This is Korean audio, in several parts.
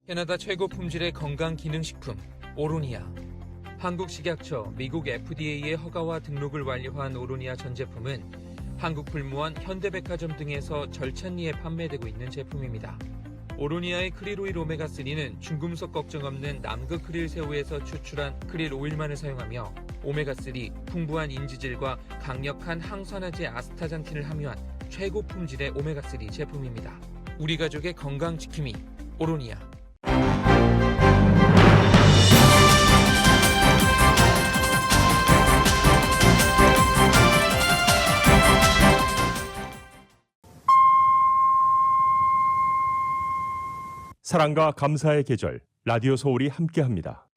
캐나다 최고 품질의 건강기능식품 오로니아. 한국식약처, 미국 FDA의 허가와 등록을 완료한 오로니아 전 제품은 한국불무원, 현대백화점 등에서 절찬리에 판매되고 있는 제품입니다. 오로니아의 크릴오일 오메가3는 중금속 걱정 없는 남극 크릴 새우에서 추출한 크릴 오일만을 사용하며 오메가3, 풍부한 인지질과 강력한 항산화제 아스타잔틴을 함유한 최고 품질의 오메가3 제품입니다. 우리 가족의 건강 지킴이 오로니아. 사랑과 감사의 계절 라디오 서울이 함께합니다.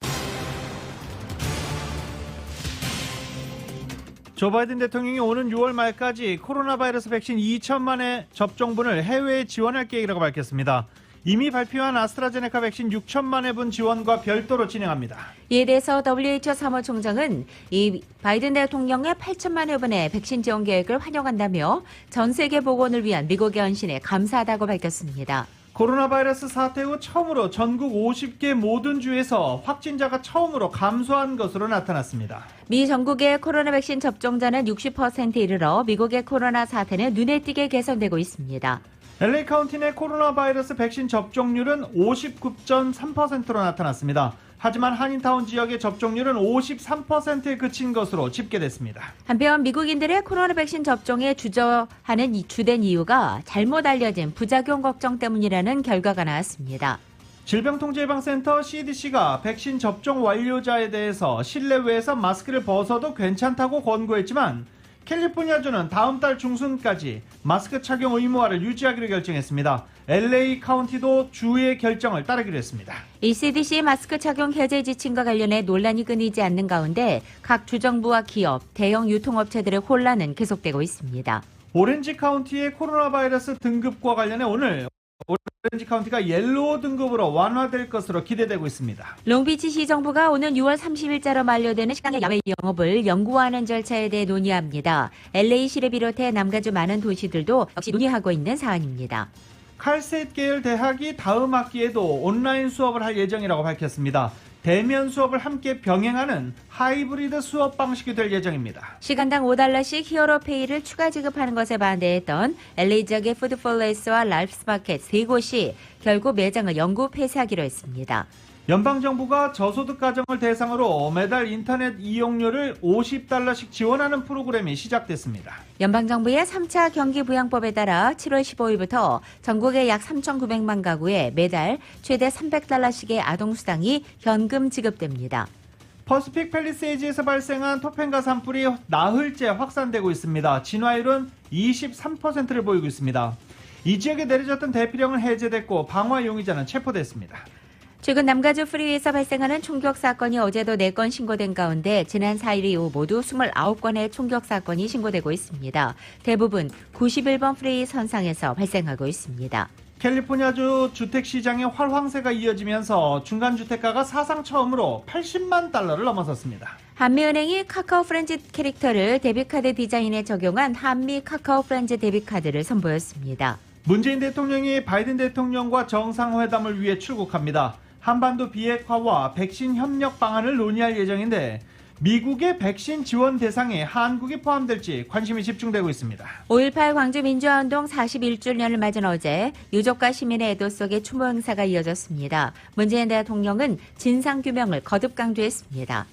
조 바이든 대통령이 오는 6월 말까지 코로나 바이러스 백신 2천만의 접종분을 해외에 지원할 계획이라고 밝혔습니다. 이미 발표한 아스트라제네카 백신 6천만 회분 지원과 별도로 진행합니다. 이에 대해서 WHO 사무총장은 이 바이든 대통령의 8천만 회분의 백신 지원 계획을 환영한다며 전 세계 보건을 위한 미국의 헌신에 감사하다고 밝혔습니다. 코로나 바이러스 사태 후 처음으로 전국 50개 모든 주에서 확진자가 처음으로 감소한 것으로 나타났습니다. 미 전국의 코로나 백신 접종자는 60%에 이르러 미국의 코로나 사태는 눈에 띄게 개선되고 있습니다. LA 카운티 내 코로나 바이러스 백신 접종률은 59.3%로 나타났습니다. 하지만 한인타운 지역의 접종률은 53%에 그친 것으로 집계됐습니다. 한편 미국인들의 코로나 백신 접종에 주저하는 주된 이유가 잘못 알려진 부작용 걱정 때문이라는 결과가 나왔습니다. 질병통제예방센터 CDC가 백신 접종 완료자에 대해서 실내외에서 마스크를 벗어도 괜찮다고 권고했지만 캘리포니아주는 다음 달 중순까지 마스크 착용 의무화를 유지하기로 결정했습니다. LA 카운티도 주의 결정을 따르기로 했습니다. 이 CDC 마스크 착용 해제 지침과 관련해 논란이 끊이지 않는 가운데 각 주정부와 기업, 대형 유통업체들의 혼란은 계속되고 있습니다. 오렌지 카운티의 코로나 바이러스 등급과 관련해 오늘 오렌지 카운티가 옐로우 등급으로 완화될 것으로 기대되고 있습니다. 롱비치 정부가 오는 6월 30일자로 만료되는 식당의 야외 영업을 연구하는 절차에 대해 논의합니다. LA시를 비롯해 남가주 많은 도시들도 역시 논의하고 있는 사안입니다. 칼스테이트 계열 대학이 다음 학기에도 온라인 수업을 할 예정이라고 밝혔습니다. 대면 수업을 함께 병행하는 하이브리드 수업 방식이 될 예정입니다. 시간당 $5씩 히어로페이를 추가 지급하는 것에 반대했던 LA 지역의 푸드폴레스와 랄프스마켓 세 곳이 결국 매장을 영구 폐쇄하기로 했습니다. 연방정부가 저소득 가정을 대상으로 매달 인터넷 이용료를 $50씩 지원하는 프로그램이 시작됐습니다. 연방정부의 3차 경기부양법에 따라 7월 15일부터 전국의 약 3,900만 가구에 매달 최대 $300씩의 아동수당이 현금 지급됩니다. 퍼시픽 팰리세이즈에서 발생한 토펜가 산불이 나흘째 확산되고 있습니다. 진화율은 23%를 보이고 있습니다. 이 지역에 내려졌던 대피령은 해제됐고 방화 용의자는 체포됐습니다. 최근 남가주 프리웨이에서 발생하는 총격 사건이 어제도 4건 신고된 가운데 지난 4일 이후 모두 29건의 총격 사건이 신고되고 있습니다. 대부분 91번 프리웨이 선상에서 발생하고 있습니다. 캘리포니아주 주택시장의 활황세가 이어지면서 중간주택가가 사상 처음으로 $80만 넘어섰습니다. 한미은행이 카카오 프렌즈 캐릭터를 데뷔카드 디자인에 적용한 한미 카카오 프렌즈 데뷔카드를 선보였습니다. 문재인 대통령이 바이든 대통령과 정상회담을 위해 출국합니다. 한반도 비핵화와 백신 협력 방안을 논의할 예정인데 미국의 백신 지원 대상에 한국이 포함될지 관심이 집중되고 있습니다. 5.18 광주민주화운동 41주년을 맞은 어제 유족과 시민의 애도 속에 추모 행사가 이어졌습니다. 문재인 대통령은 진상규명을 거듭 강조했습니다.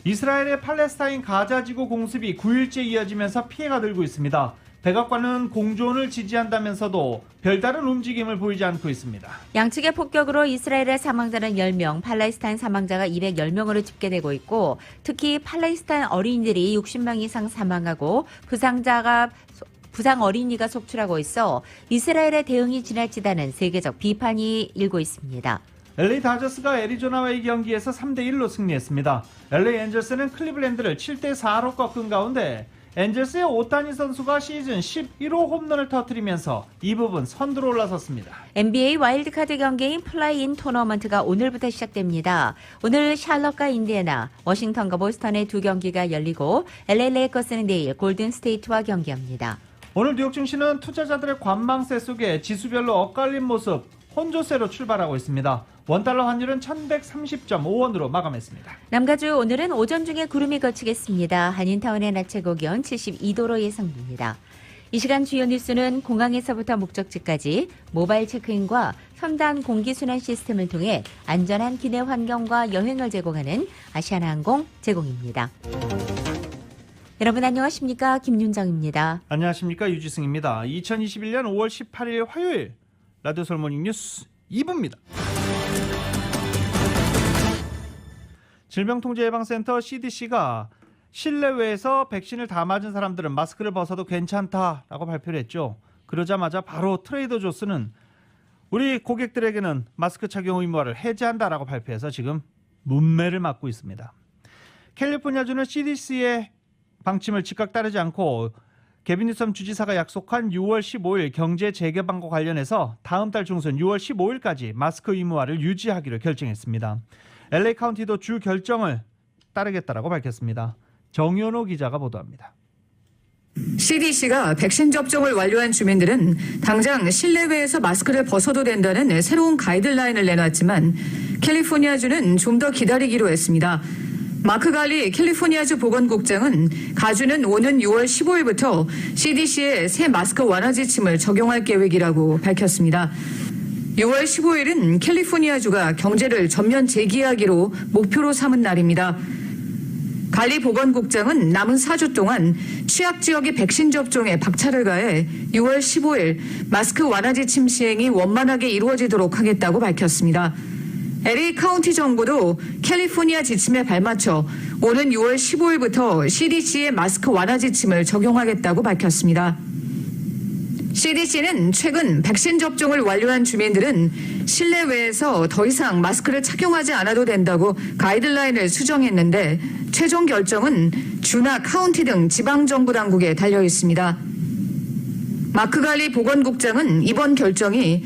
이스라엘의 팔레스타인 가자지구 공습이 9일째 이어지면서 피해가 늘고 있습니다. 백악관은 공존을 지지한다면서도 별다른 움직임을 보이지 않고 있습니다. 양측의 폭격으로 이스라엘의 사망자는 10명, 팔레스타인 사망자가 210명으로 집계되고 있고 특히 팔레스타인 어린이들이 60명 이상 사망하고 부상 어린이가 속출하고 있어 이스라엘의 대응이 지나치다는 세계적 비판이 일고 있습니다. LA 다저스가 애리조나와의 경기에서 3대1로 승리했습니다. LA 엔젤스는 클리블랜드를 7대4로 꺾은 가운데 엔젤스의 오타니 선수가 시즌 11호 홈런을 터뜨리면서 이 부분 선두로 올라섰습니다. NBA 와일드카드 경기인 플라이인 토너먼트가 오늘부터 시작됩니다. 오늘 샬럿과 인디애나, 워싱턴과 보스턴의 두 경기가 열리고 LA 레이커스는 내일 골든스테이트와 경기합니다. 오늘 뉴욕 증시는 투자자들의 관망세 속에 지수별로 엇갈린 모습, 혼조세로 출발하고 있습니다. 원달러 환율은 1130.5원으로 마감했습니다. 남가주 오늘은 오전 중에 구름이 걷히겠습니다. 한인타운의 낮 최고 기온 72도로 예상됩니다. 이 시간 주요 뉴스는 공항에서부터 목적지까지 모바일 체크인과 첨단 공기순환 시스템을 통해 안전한 기내 환경과 여행을 제공하는 아시아나항공 제공입니다. 여러분 안녕하십니까? 김윤정입니다. 안녕하십니까? 유지승입니다. 2021년 5월 18일 화요일 라디오 서울 모닝 뉴스 2부입니다. 질병통제예방센터 CDC가 실내외에서 백신을 다 맞은 사람들은 마스크를 벗어도 괜찮다라고 발표를 했죠. 그러자마자 바로 트레이더 조스는 우리 고객들에게는 마스크 착용 의무화를 해제한다라고 발표해서 지금 문매를 맞고 있습니다. 캘리포니아주는 CDC의 방침을 즉각 따르지 않고 게빈 뉴섬 주지사가 약속한 6월 15일 경제 재개방과 관련해서 다음 달 중순 6월 15일까지 마스크 의무화를 유지하기로 결정했습니다. LA 카운티도 주 결정을 따르겠다라고 밝혔습니다. 정연호 기자가 보도합니다. CDC가 백신 접종을 완료한 주민들은 당장 실내외에서 마스크를 벗어도 된다는 새로운 가이드라인을 내놨지만 캘리포니아주는 좀 더 기다리기로 했습니다. 마크 갈리 캘리포니아주 보건국장은 가주는 오는 6월 15일부터 CDC의 새 마스크 완화 지침을 적용할 계획이라고 밝혔습니다. 6월 15일은 캘리포니아주가 경제를 전면 재개하기로 목표로 삼은 날입니다. 갈리 보건국장은 남은 4주 동안 취약 지역의 백신 접종에 박차를 가해 6월 15일 마스크 완화 지침 시행이 원만하게 이루어지도록 하겠다고 밝혔습니다. LA 카운티 정부도 캘리포니아 지침에 발맞춰 오는 6월 15일부터 CDC의 마스크 완화 지침을 적용하겠다고 밝혔습니다. CDC는 최근 백신 접종을 완료한 주민들은 실내외에서 더 이상 마스크를 착용하지 않아도 된다고 가이드라인을 수정했는데 최종 결정은 주나 카운티 등 지방정부 당국에 달려 있습니다. 마크 갈리 보건국장은 이번 결정이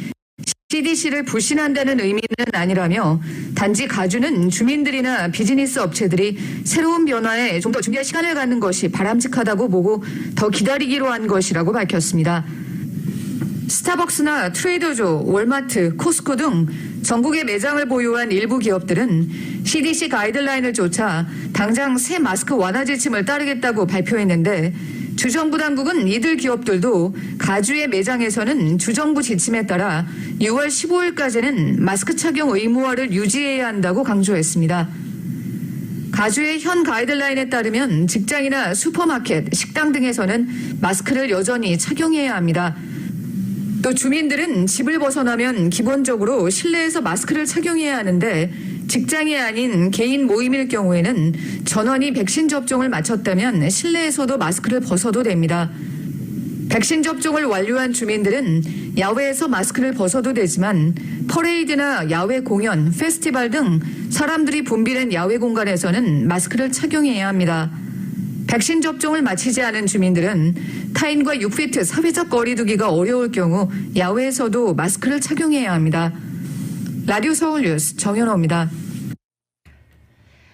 CDC를 불신한다는 의미는 아니라며 단지 가주는 주민들이나 비즈니스 업체들이 새로운 변화에 좀 더 준비할 시간을 갖는 것이 바람직하다고 보고 더 기다리기로 한 것이라고 밝혔습니다. 스타벅스나 트레이더조, 월마트, 코스코 등 전국에 매장을 보유한 일부 기업들은 CDC 가이드라인을 쫓아 당장 새 마스크 완화 지침을 따르겠다고 발표했는데 주정부 당국은 이들 기업들도 가주의 매장에서는 주정부 지침에 따라 6월 15일까지는 마스크 착용 의무화를 유지해야 한다고 강조했습니다. 가주의 현 가이드라인에 따르면 직장이나 슈퍼마켓, 식당 등에서는 마스크를 여전히 착용해야 합니다. 또 주민들은 집을 벗어나면 기본적으로 실내에서 마스크를 착용해야 하는데 직장이 아닌 개인 모임일 경우에는 전원이 백신 접종을 마쳤다면 실내에서도 마스크를 벗어도 됩니다. 백신 접종을 완료한 주민들은 야외에서 마스크를 벗어도 되지만 퍼레이드나 야외 공연, 페스티벌 등 사람들이 붐비는 야외 공간에서는 마스크를 착용해야 합니다. 백신 접종을 마치지 않은 주민들은 타인과 6피트 사회적 거리 두기가 어려울 경우 야외에서도 마스크를 착용해야 합니다. 라디오 서울 뉴스 정연호입니다.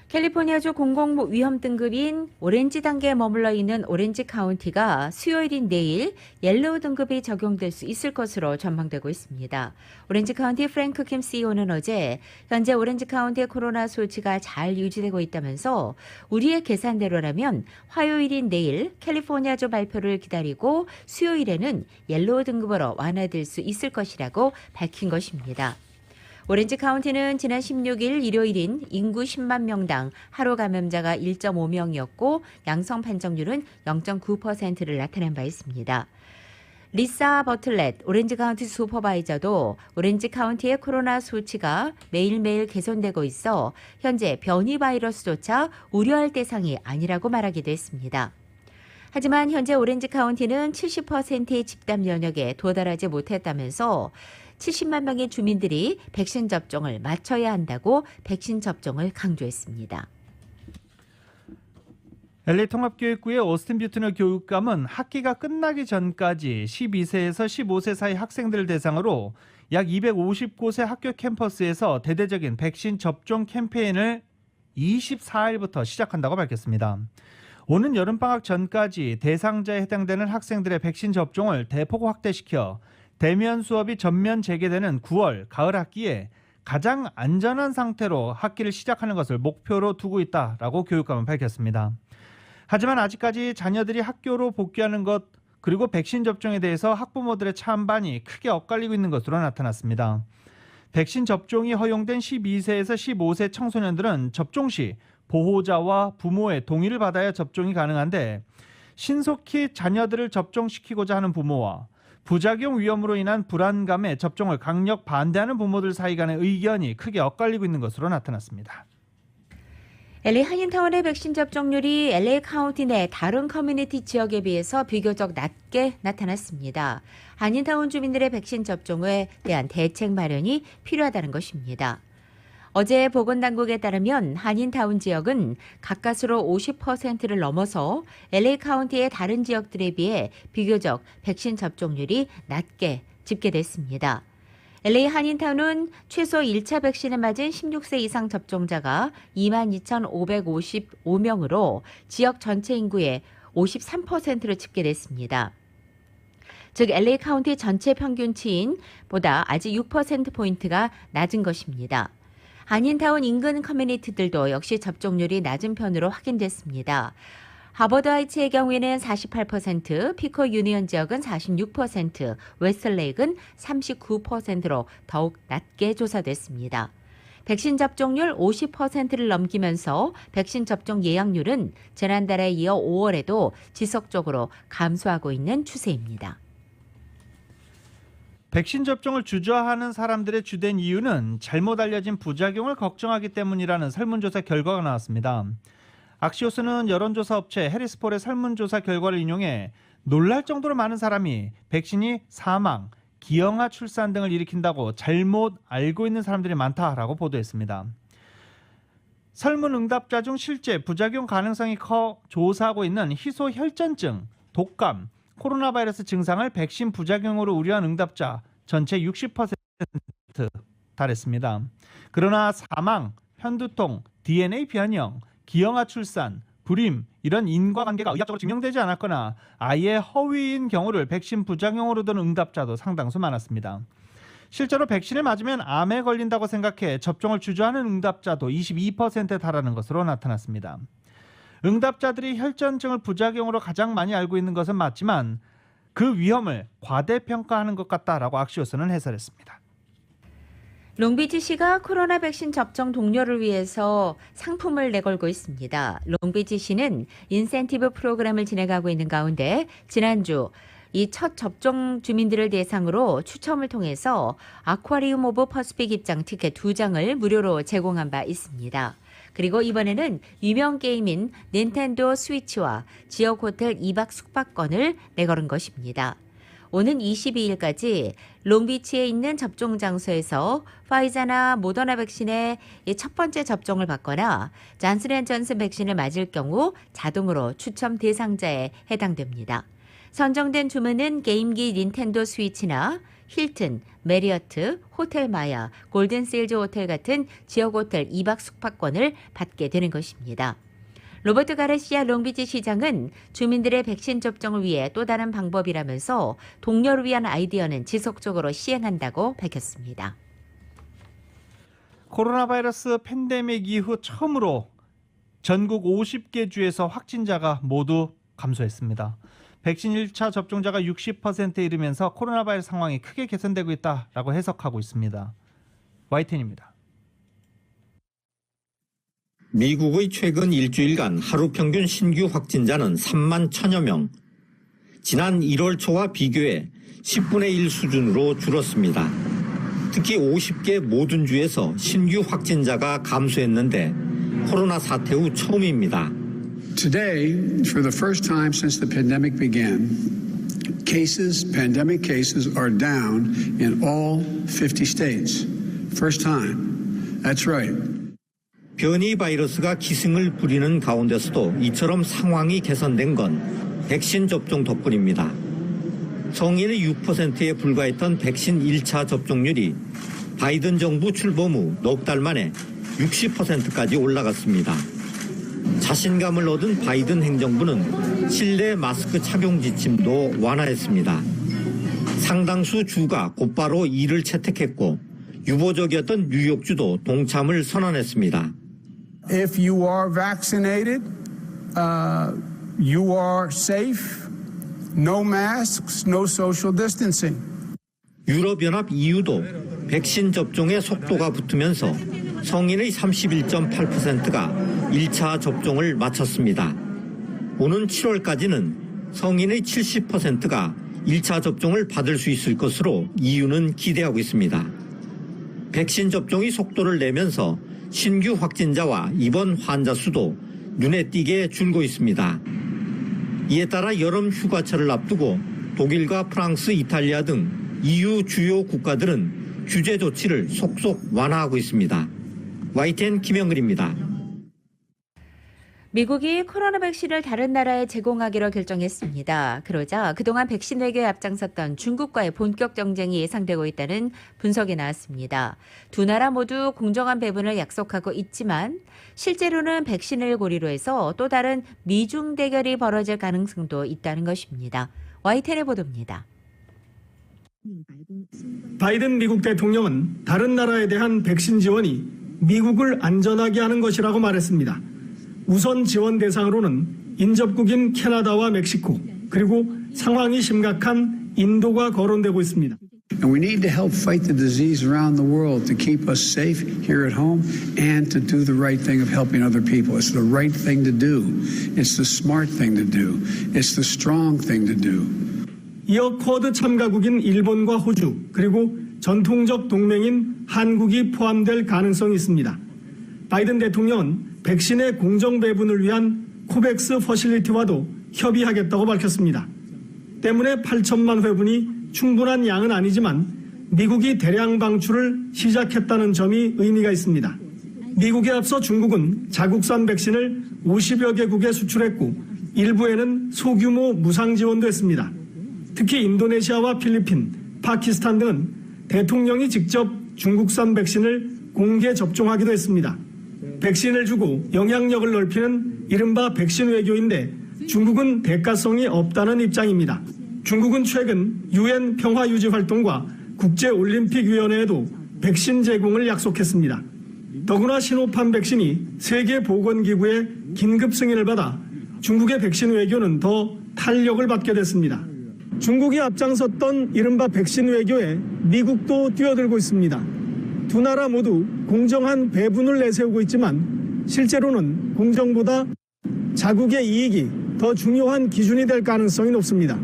캘리포니아주 공공 위험 등급인 오렌지 단계에 머물러 있는 오렌지 카운티가 수요일인 내일 옐로우 등급이 적용될 수 있을 것으로 전망되고 있습니다. 오렌지 카운티 프랭크 킴 CEO는 어제 현재 오렌지 카운티의 코로나 수치가 잘 유지되고 있다면서 우리의 계산대로라면 화요일인 내일 캘리포니아주 발표를 기다리고 수요일에는 옐로우 등급으로 완화될 수 있을 것이라고 밝힌 것입니다. 오렌지 카운티는 지난 16일 일요일인 인구 10만 명당 하루 감염자가 1.5명이었고 양성 판정률은 0.9%를 나타낸 바 있습니다. 리사 버틀렛 오렌지 카운티 슈퍼바이저도 오렌지 카운티의 코로나 수치가 매일매일 개선되고 있어 현재 변이 바이러스조차 우려할 대상이 아니라고 말하기도 했습니다. 하지만 현재 오렌지 카운티는 70%의 집단 면역에 도달하지 못했다면서 70만 명의 주민들이 백신 접종을 마쳐야 한다고 백신 접종을 강조했습니다. LA 통합교육부의 오스틴 뷰트너 교육감은 학기가 끝나기 전까지 12세에서 15세 사이 학생들을 대상으로 약 250곳의 학교 캠퍼스에서 대대적인 백신 접종 캠페인을 24일부터 시작한다고 밝혔습니다. 오는 여름방학 전까지 대상자에 해당되는 학생들의 백신 접종을 대폭 확대시켜 대면 수업이 전면 재개되는 9월 가을 학기에 가장 안전한 상태로 학기를 시작하는 것을 목표로 두고 있다라고 교육감은 밝혔습니다. 하지만 아직까지 자녀들이 학교로 복귀하는 것 그리고 백신 접종에 대해서 학부모들의 찬반이 크게 엇갈리고 있는 것으로 나타났습니다. 백신 접종이 허용된 12세에서 15세 청소년들은 접종 시 보호자와 부모의 동의를 받아야 접종이 가능한데 신속히 자녀들을 접종시키고자 하는 부모와 부작용 위험으로 인한 불안감에 접종을 강력 반대하는 부모들 사이 간의 의견이 크게 엇갈리고 있는 것으로 나타났습니다. LA 한인타운의 백신 접종률이 LA 카운티 내 다른 커뮤니티 지역에 비해서 비교적 낮게 나타났습니다. 한인타운 주민들의 백신 접종에 대한 대책 마련이 필요하다는 것입니다. 어제 보건당국에 따르면 한인타운 지역은 가까스로 50%를 넘어서 LA 카운티의 다른 지역들에 비해 비교적 백신 접종률이 낮게 집계됐습니다. LA 한인타운은 최소 1차 백신을 맞은 16세 이상 접종자가 22,555명으로 지역 전체 인구의 53%로 집계됐습니다. 즉 LA 카운티 전체 평균치인보다 아직 6%포인트가 낮은 것입니다. 한인타운 인근 커뮤니티들도 역시 접종률이 낮은 편으로 확인됐습니다. 하버드 하이츠의 경우에는 48%, 피코 유니언 지역은 46%, 웨스트레이크는 39%로 더욱 낮게 조사됐습니다. 백신 접종률 50%를 넘기면서 백신 접종 예약률은 지난달에 이어 5월에도 지속적으로 감소하고 있는 추세입니다. 백신 접종을 주저하는 사람들의 주된 이유는 잘못 알려진 부작용을 걱정하기 때문이라는 설문조사 결과가 나왔습니다. 악시오스는 여론조사 업체 해리스폴의 설문조사 결과를 인용해 놀랄 정도로 많은 사람이 백신이 사망, 기형아 출산 등을 일으킨다고 잘못 알고 있는 사람들이 많다라고 보도했습니다. 설문 응답자 중 실제 부작용 가능성이 커 조사하고 있는 희소혈전증, 독감, 코로나 바이러스 증상을 백신 부작용으로 우려한 응답자 전체 60% 달했습니다. 그러나 사망, 편두통, DNA 변형, 기형아 출산, 불임 이런 인과관계가 의학적으로 증명되지 않았거나 아예 허위인 경우를 백신 부작용으로 든 응답자도 상당수 많았습니다. 실제로 백신을 맞으면 암에 걸린다고 생각해 접종을 주저하는 응답자도 22%에 달하는 것으로 나타났습니다. 응답자들이 혈전증을 부작용으로 가장 많이 알고 있는 것은 맞지만 그 위험을 과대평가하는 것 같다라고 악시오스는 해설했습니다. 롱비치시가 코로나 백신 접종 독려를 위해서 상품을 내걸고 있습니다. 롱비치시는 인센티브 프로그램을 진행하고 있는 가운데 지난주 이 첫 접종 주민들을 대상으로 추첨을 통해서 아쿠아리움 오브 퍼시픽 입장 티켓 2장을 무료로 제공한 바 있습니다. 그리고 이번에는 유명 게임인 닌텐도 스위치와 지역 호텔 2박 숙박권을 내걸은 것입니다. 오는 22일까지 롱비치에 있는 접종 장소에서 파이자나 모더나 백신의 첫 번째 접종을 받거나 잔슨앤존슨 백신을 맞을 경우 자동으로 추첨 대상자에 해당됩니다. 선정된 주문은 게임기 닌텐도 스위치나 힐튼, 메리어트, 호텔 마야, 골든세일즈 호텔 같은 지역 호텔 2박 숙박권을 받게 되는 것입니다. 로버트 가르시아 롱비치 시장은 주민들의 백신 접종을 위해 또 다른 방법이라면서 동료를 위한 아이디어는 지속적으로 시행한다고 밝혔습니다. 코로나 바이러스 팬데믹 이후 처음으로 전국 50개 주에서 확진자가 모두 감소했습니다. 백신 1차 접종자가 60%에 이르면서 코로나 바이러스 상황이 크게 개선되고 있다라고 해석하고 있습니다. YTN입니다. 미국의 최근 일주일간 하루 평균 신규 확진자는 3만 1천여 명. 지난 1월 초와 비교해 10분의 1 수준으로 줄었습니다. 특히 50개 모든 주에서 신규 확진자가 감소했는데 코로나 사태 후 처음입니다. Today, for the first time since the pandemic began, pandemic cases are down in all 50 states. First time. That's right. 변이 바이러스가 기승을 부리는 가운데서도 이처럼 상황이 개선된 건 백신 접종 덕분입니다. 성인의 6%에 불과했던 백신 1차 접종률이 바이든 정부 출범 후 넉 달 만에 60%까지 올라갔습니다. 자신감을 얻은 바이든 행정부는 실내 마스크 착용 지침도 완화했습니다. 상당수 주가 곧바로 이를 채택했고 유보적이었던 뉴욕주도 동참을 선언했습니다. If you are vaccinated, you are safe. No masks, no social distancing. 유럽연합 EU도 백신 접종의 속도가 붙으면서 성인의 31.8%가 1차 접종을 마쳤습니다. 오는 7월까지는 성인의 70%가 1차 접종을 받을 수 있을 것으로 EU는 기대하고 있습니다. 백신 접종이 속도를 내면서 신규 확진자와 입원 환자 수도 눈에 띄게 줄고 있습니다. 이에 따라 여름 휴가철을 앞두고 독일과 프랑스, 이탈리아 등 EU 주요 국가들은 규제 조치를 속속 완화하고 있습니다. YTN 김영근입니다. 미국이 코로나 백신을 다른 나라에 제공하기로 결정했습니다. 그러자 그동안 백신 외교에 앞장섰던 중국과의 본격 경쟁이 예상되고 있다는 분석이 나왔습니다. 두 나라 모두 공정한 배분을 약속하고 있지만 실제로는 백신을 고리로 해서 또 다른 미중 대결이 벌어질 가능성도 있다는 것입니다. YTN의 보도입니다. 바이든 미국 대통령은 다른 나라에 대한 백신 지원이 미국을 안전하게 하는 것이라고 말했습니다. 우선 지원 대상으로는 인접국인 캐나다와 멕시코, 그리고 상황이 심각한 인도가 거론되고 있습니다. And we need to help fight the disease around the world to keep us safe here at home and to do the right thing of helping other people. It's the right thing to do. It's the smart thing to do. It's the strong thing to do. 이어 쿼드 참가국인 일본과 호주, 그리고 전통적 동맹인 한국이 포함될 가능성이 있습니다. 바이든 대통령은 백신의 공정 배분을 위한 코백스 퍼실리티와도 협의하겠다고 밝혔습니다. 때문에 8천만 회분이 충분한 양은 아니지만 미국이 대량 방출을 시작했다는 점이 의미가 있습니다. 미국에 앞서 중국은 자국산 백신을 50여 개국에 수출했고 일부에는 소규모 무상 지원도 했습니다. 특히 인도네시아와 필리핀, 파키스탄 등은 대통령이 직접 중국산 백신을 공개 접종하기도 했습니다. 백신을 주고 영향력을 넓히는 이른바 백신 외교인데 중국은 대가성이 없다는 입장입니다. 중국은 최근 UN 평화유지활동과 국제올림픽위원회에도 백신 제공을 약속했습니다. 더구나 시노팜 백신이 세계보건기구의 긴급 승인을 받아 중국의 백신 외교는 더 탄력을 받게 됐습니다. 중국이 앞장섰던 이른바 백신 외교에 미국도 뛰어들고 있습니다. 두 나라 모두 공정한 배분을 내세우고 있지만 실제로는 공정보다 자국의 이익이 더 중요한 기준이 될 가능성이 높습니다.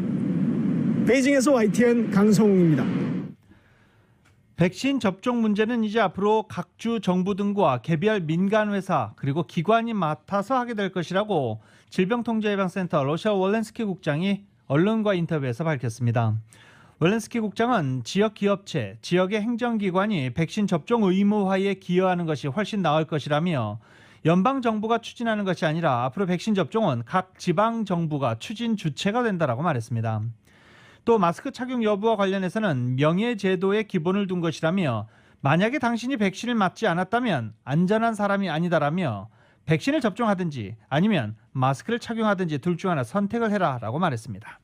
베이징에서 YTN 강성웅입니다. 백신 접종 문제는 이제 앞으로 각주 정부 등과 개별 민간 회사 그리고 기관이 맡아서 하게 될 것이라고 질병통제예방센터 러시아 월렌스키 국장이 언론과 인터뷰에서 밝혔습니다. 월렌스키 국장은 지역 기업체, 지역의 행정기관이 백신 접종 의무화에 기여하는 것이 훨씬 나을 것이라며 연방정부가 추진하는 것이 아니라 앞으로 백신 접종은 각 지방정부가 추진 주체가 된다라고 말했습니다. 또 마스크 착용 여부와 관련해서는 명예제도에 기본을 둔 것이라며 만약에 당신이 백신을 맞지 않았다면 안전한 사람이 아니다라며 백신을 접종하든지 아니면 마스크를 착용하든지 둘 중 하나 선택을 해라라고 말했습니다.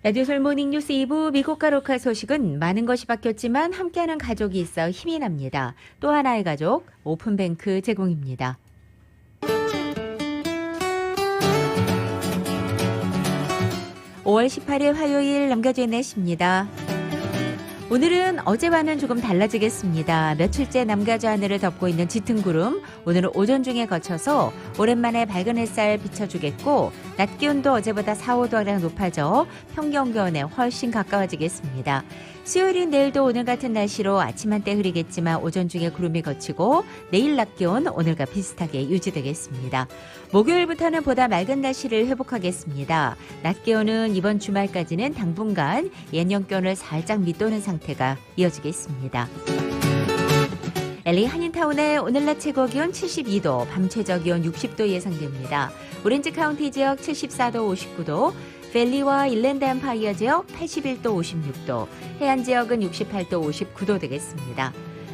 라디오 솔모닝 뉴스 2부 미국과 로컬 소식은 많은 것이 바뀌었지만 함께하는 가족이 있어 힘이 납니다. 또 하나의 가족 오픈뱅크 제공입니다. (5월 18일) 화요일 남겨진 날씨입니다. 오늘은 어제와는 조금 달라지겠습니다. 며칠째 남가주 하늘을 덮고 있는 짙은 구름, 오늘은 오전 중에 거쳐서 오랜만에 밝은 햇살 비춰주겠고 낮 기온도 어제보다 4, 5도가량 높아져 평경 기온에 훨씬 가까워지겠습니다. 수요일인 내일도 오늘 같은 날씨로 아침 한때 흐리겠지만 오전 중에 구름이 걷히고 내일 낮 기온 오늘과 비슷하게 유지되겠습니다. 목요일부터는 보다 맑은 날씨를 회복하겠습니다. 낮 기온은 이번 주말까지는 당분간 예년 기온을 살짝 밑도는 상태가 이어지겠습니다. LA 한인타운의 오늘 낮 최고 기온 72도, 밤 최저 기온 60도 예상됩니다. 오렌지 카운티 지역 74도, 59도, 밸리와 일랜드 엠파이어 지역 81도, 56도, 해안 지역은 68도, 59도 되겠습니다.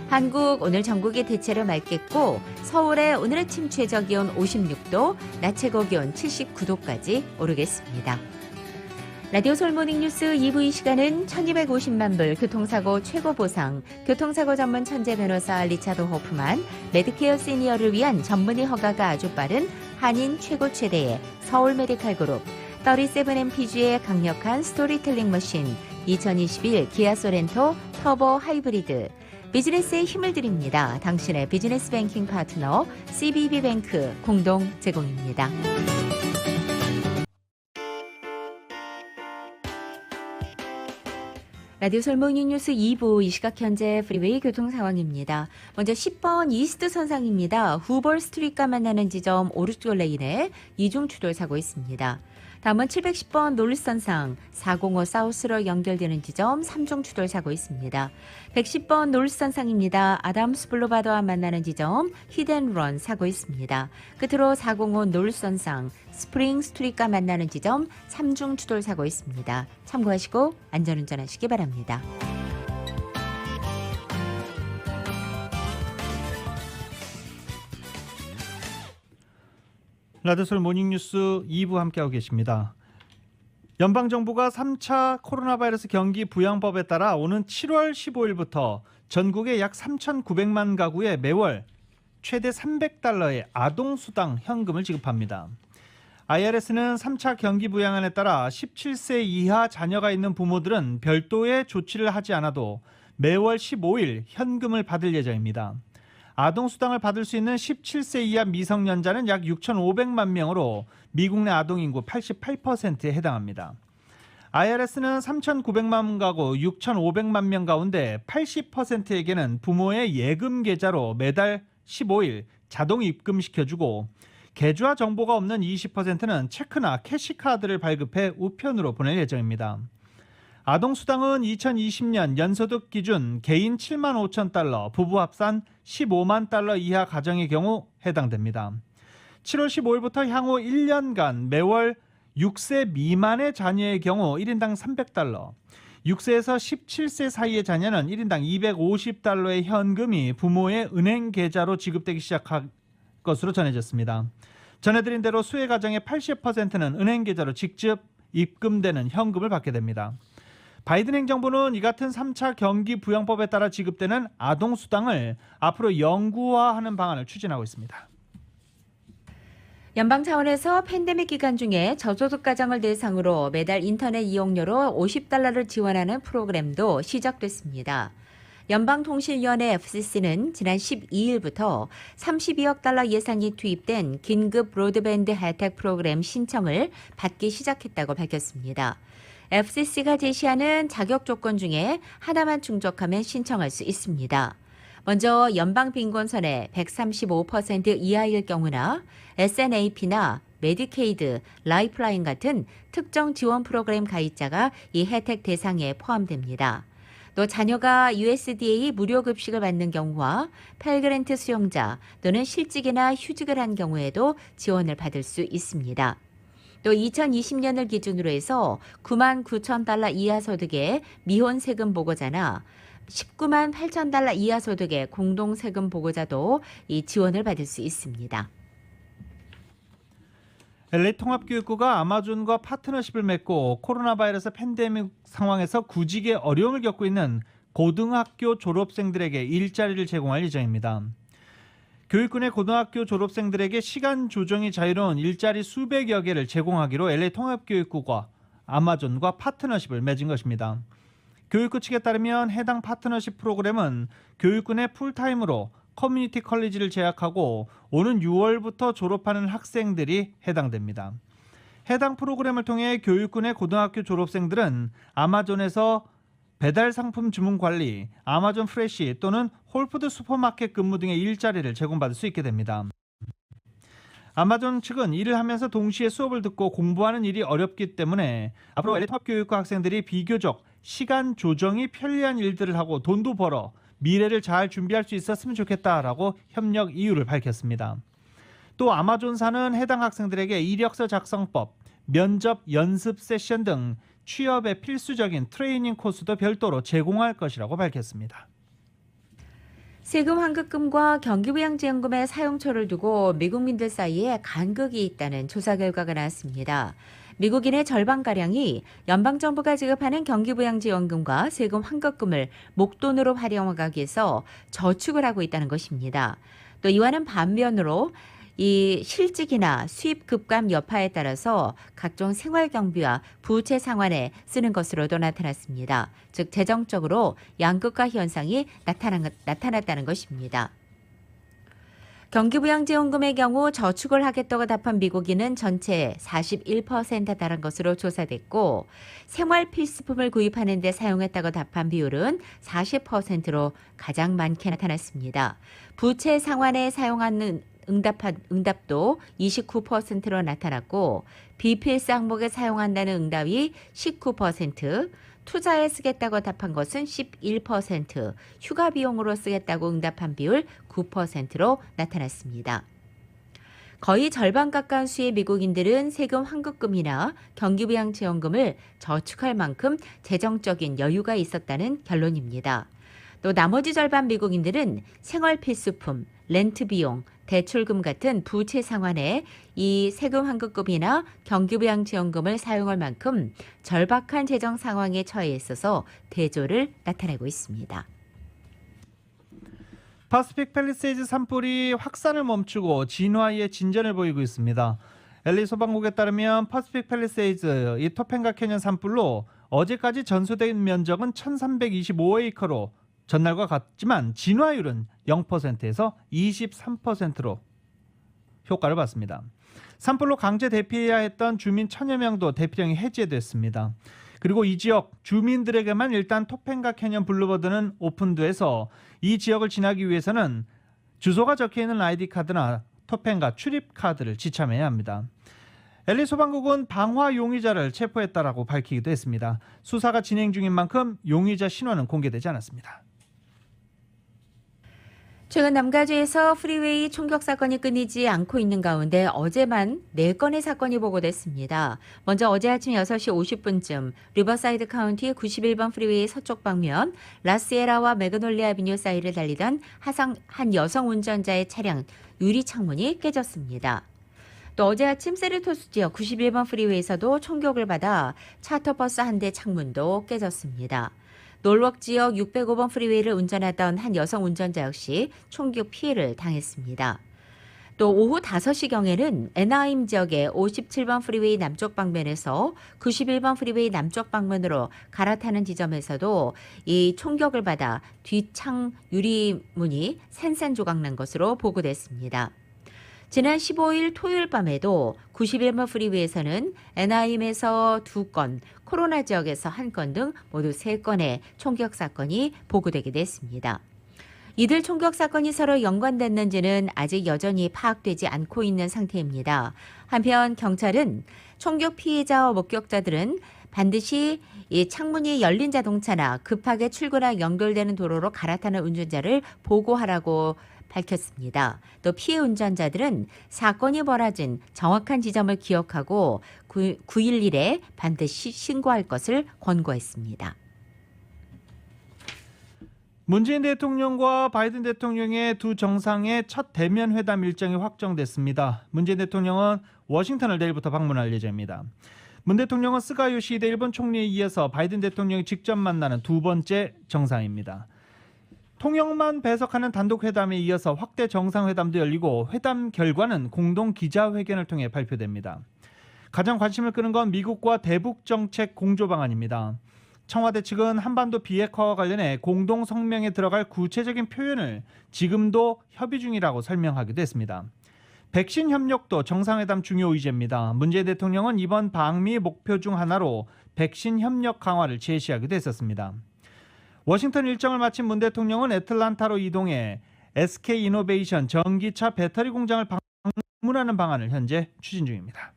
한국 오늘 전국이 대체로 맑겠고 서울의 오늘 아침 최저 기온 56도, 낮 최고 기온 79도까지 오르겠습니다. 라디오 솔모닝 뉴스 2부 이 시간은 1250만 불 교통사고 최고 보상, 교통사고 전문 천재 변호사 리차드 호프만, 메디케어 시니어를 위한 전문의 허가가 아주 빠른 한인 최고 최대의 서울 메디칼 그룹, 37MPG의 강력한 스토리텔링 머신, 2021 기아 소렌토 터보 하이브리드, 비즈니스에 힘을 드립니다. 당신의 비즈니스 뱅킹 파트너 CBB뱅크 공동 제공입니다. 라디오 솔모닝 뉴스 2부 이 시각 현재 프리웨이 교통 상황입니다. 먼저 10번 이스트 선상입니다. 후벌 스트리트가 만나는 지점 오른쪽 레인에 이중 추돌 사고 있습니다. 다음은 710번 노르선상 405 사우스로 연결되는 지점 3중 추돌 사고 있습니다. 110번 노르선상입니다. 아담스 블루바드와 만나는 지점 히든런 사고 있습니다. 끝으로 405 노르선상 스프링 스트리트가 만나는 지점 3중 추돌 사고 있습니다. 참고하시고 안전운전하시기 바랍니다. 라디오솔 모닝뉴스 2부 함께하고 계십니다. 연방정부가 3차 코로나 바이러스 경기 부양법에 따라 오는 7월 15일부터 전국의 약 3,900만 가구에 매월 최대 $300의 아동수당 현금을 지급합니다. IRS는 3차 경기 부양안에 따라 17세 이하 자녀가 있는 부모들은 별도의 조치를 하지 않아도 매월 15일 현금을 받을 예정입니다. 아동수당을 받을 수 있는 17세 이하 미성년자는 약 6,500만 명으로 미국 내 아동인구 88%에 해당합니다. IRS는 3,900만 가구 6,500만 명 가운데 80%에게는 부모의 예금 계좌로 매달 15일 자동 입금시켜주고 계좌 정보가 없는 20%는 체크나 캐시카드를 발급해 우편으로 보낼 예정입니다. 아동수당은 2020년 연소득 기준 개인 $75,000, 부부 합산 $150,000 이하 가정의 경우 해당됩니다. 7월 15일부터 향후 1년간 매월 6세 미만의 자녀의 경우 1인당 $300, 6세에서 17세 사이의 자녀는 1인당 $250의 현금이 부모의 은행 계좌로 지급되기 시작할 것으로 전해졌습니다. 전해드린 대로 수혜 가정의 80%는 은행 계좌로 직접 입금되는 현금을 받게 됩니다. 바이든 행정부는 이 같은 3차 경기 부양법에 따라 지급되는 아동수당을 앞으로 영구화하는 방안을 추진하고 있습니다. 연방 차원에서 팬데믹 기간 중에 저소득 가정을 대상으로 매달 인터넷 이용료로 $50를 지원하는 프로그램도 시작됐습니다. 연방통신위원회 FCC는 지난 12일부터 $32억 예산이 투입된 긴급 브로드밴드 혜택 프로그램 신청을 받기 시작했다고 밝혔습니다. FCC가 제시하는 자격 조건 중에 하나만 충족하면 신청할 수 있습니다. 먼저 연방 빈곤선의 135% 이하일 경우나 SNAP나 메디케이드, 라이프라인 같은 특정 지원 프로그램 가입자가 이 혜택 대상에 포함됩니다. 또 자녀가 USDA 무료 급식을 받는 경우와 펠그랜트 수용자 또는 실직이나 휴직을 한 경우에도 지원을 받을 수 있습니다. 또 2020년을 기준으로 해서 $99,000 이하 소득의 미혼 세금 보고자나 $198,000 이하 소득의 공동 세금 보고자도 이 지원을 받을 수 있습니다. LA 통합교육부가 아마존과 파트너십을 맺고 코로나 바이러스 팬데믹 상황에서 구직에 어려움을 겪고 있는 고등학교 졸업생들에게 일자리를 제공할 예정입니다. 교육군의 고등학교 졸업생들에게 시간 조정이 자유로운 일자리 수백여 개를 제공하기로 LA 통합교육부가 아마존과 파트너십을 맺은 것입니다. 교육부 측에 따르면 해당 파트너십 프로그램은 교육군의 풀타임으로 커뮤니티 컬리지를 재학하고 오는 6월부터 졸업하는 학생들이 해당됩니다. 해당 프로그램을 통해 교육군의 고등학교 졸업생들은 아마존에서 배달 상품 주문 관리, 아마존 프레시 또는 홀푸드 슈퍼마켓 근무 등의 일자리를 제공받을 수 있게 됩니다. 아마존 측은 일을 하면서 동시에 수업을 듣고 공부하는 일이 어렵기 때문에 앞으로 LA 통합교육부 학생들이 비교적 시간 조정이 편리한 일들을 하고 돈도 벌어 미래를 잘 준비할 수 있었으면 좋겠다라고 협력 이유를 밝혔습니다. 또 아마존사는 해당 학생들에게 이력서 작성법, 면접 연습 세션 등 취업에 필수적인 트레이닝 코스도 별도로 제공할 것이라고 밝혔습니다. 세금 환급금과 경기부양지원금의 사용처를 두고 미국민들 사이에 간극이 있다는 조사 결과가 나왔습니다. 미국인의 절반가량이 연방정부가 지급하는 경기부양지원금과 세금 환급금을 목돈으로 활용하기 위해서 저축을 하고 있다는 것입니다. 또 이와는 반면으로 이 실직이나 수입 급감 여파에 따라서 각종 생활 경비와 부채 상환에 쓰는 것으로도 나타났습니다. 즉 재정적으로 양극화 현상이 나타났다는 것입니다. 경기부양지원금의 경우 저축을 하겠다고 답한 미국인은 전체 41%에 달한 것으로 조사됐고 생활 필수품을 구입하는 데 사용했다고 답한 비율은 40%로 가장 많게 나타났습니다. 부채 상환에 사용하는 응답도 29%로 나타났고 비필수 항목에 사용한다는 응답이 19%, 투자에 쓰겠다고 답한 것은 11%, 휴가 비용으로 쓰겠다고 응답한 비율 9%로 나타났습니다. 거의 절반 가까운 수의 미국인들은 세금 환급금이나 경기부양지원금을 저축할 만큼 재정적인 여유가 있었다는 결론입니다. 또 나머지 절반 미국인들은 생활 필수품, 렌트 비용, 대출금 같은 부채 상환에 이 세금 환급금이나 경기부양지원금을 사용할 만큼 절박한 재정 상황에 처해 있어서 대조를 나타내고 있습니다. 파시픽 팰리세이드 산불이 확산을 멈추고 진화의 진전을 보이고 있습니다. LA 소방국에 따르면 파시픽 팰리세이드 이 토펜가 캐년 산불로 어제까지 전소된 면적은 1325에이커로 전날과 같지만 진화율은 0%에서 23%로 효과를 봤습니다. 산불로 강제 대피해야 했던 주민 1000여 명도 대피령이 해제됐습니다. 그리고 이 지역 주민들에게만 일단 토펜가 캐년 블루버드는 오픈돼서 이 지역을 지나기 위해서는 주소가 적혀있는 아이디 카드나 토펜가 출입 카드를 지참해야 합니다. LA 소방국은 방화 용의자를 체포했다라고 밝히기도 했습니다. 수사가 진행 중인 만큼 용의자 신원은 공개되지 않았습니다. 최근 남가주에서 프리웨이 총격 사건이 끊이지 않고 있는 가운데 어제만 4건의 사건이 보고됐습니다. 먼저 어제 아침 6시 50분쯤 리버사이드 카운티 91번 프리웨이 서쪽 방면 라스에라와 매그놀리 아비뉴 사이를 달리던 한 여성 운전자의 차량 유리 창문이 깨졌습니다. 또 어제 아침 세르토스 지역 91번 프리웨이에서도 총격을 받아 차터버스 한 대 창문도 깨졌습니다. 놀웍 지역 605번 프리웨이를 운전하던 한 여성 운전자 역시 총격 피해를 당했습니다. 또 오후 5시경에는 애나임 지역의 57번 프리웨이 남쪽 방면에서 91번 프리웨이 남쪽 방면으로 갈아타는 지점에서도 이 총격을 받아 뒷창 유리문이 산산조각 난 것으로 보고됐습니다. 지난 15일 토요일 밤에도 91번 프리웨이에서는 애나임에서 2건, 코로나 지역에서 1건 등 모두 3건의 총격 사건이 보고되기도 했습니다. 이들 총격 사건이 서로 연관됐는지는 아직 여전히 파악되지 않고 있는 상태입니다. 한편 경찰은 총격 피해자와 목격자들은 반드시 이 창문이 열린 자동차나 급하게 출구나 연결되는 도로로 갈아타는 운전자를 보고하라고 밝혔습니다. 또 피해 운전자들은 사건이 벌어진 정확한 지점을 기억하고 911에 반드시 신고할 것을 권고했습니다. 문재인 대통령과 바이든 대통령의 두 정상의 첫 대면 회담 일정이 확정됐습니다. 문재인 대통령은 워싱턴을 내일부터 방문할 예정입니다. 문 대통령은 스가 요시히데 일본 총리에 이어서 바이든 대통령이 직접 만나는 두 번째 정상입니다. 통역만 배석하는 단독회담에 이어서 확대 정상회담도 열리고 회담 결과는 공동 기자회견을 통해 발표됩니다. 가장 관심을 끄는 건 미국과 대북 정책 공조 방안입니다. 청와대 측은 한반도 비핵화와 관련해 공동 성명에 들어갈 구체적인 표현을 지금도 협의 중이라고 설명하기도 했습니다. 백신 협력도 정상회담 중요 의제입니다. 문재인 대통령은 이번 방미 목표 중 하나로 백신 협력 강화를 제시하기도 했었습니다. 워싱턴 일정을 마친 문 대통령은 애틀란타로 이동해 SK이노베이션 전기차 배터리 공장을 방문하는 방안을 현재 추진 중입니다.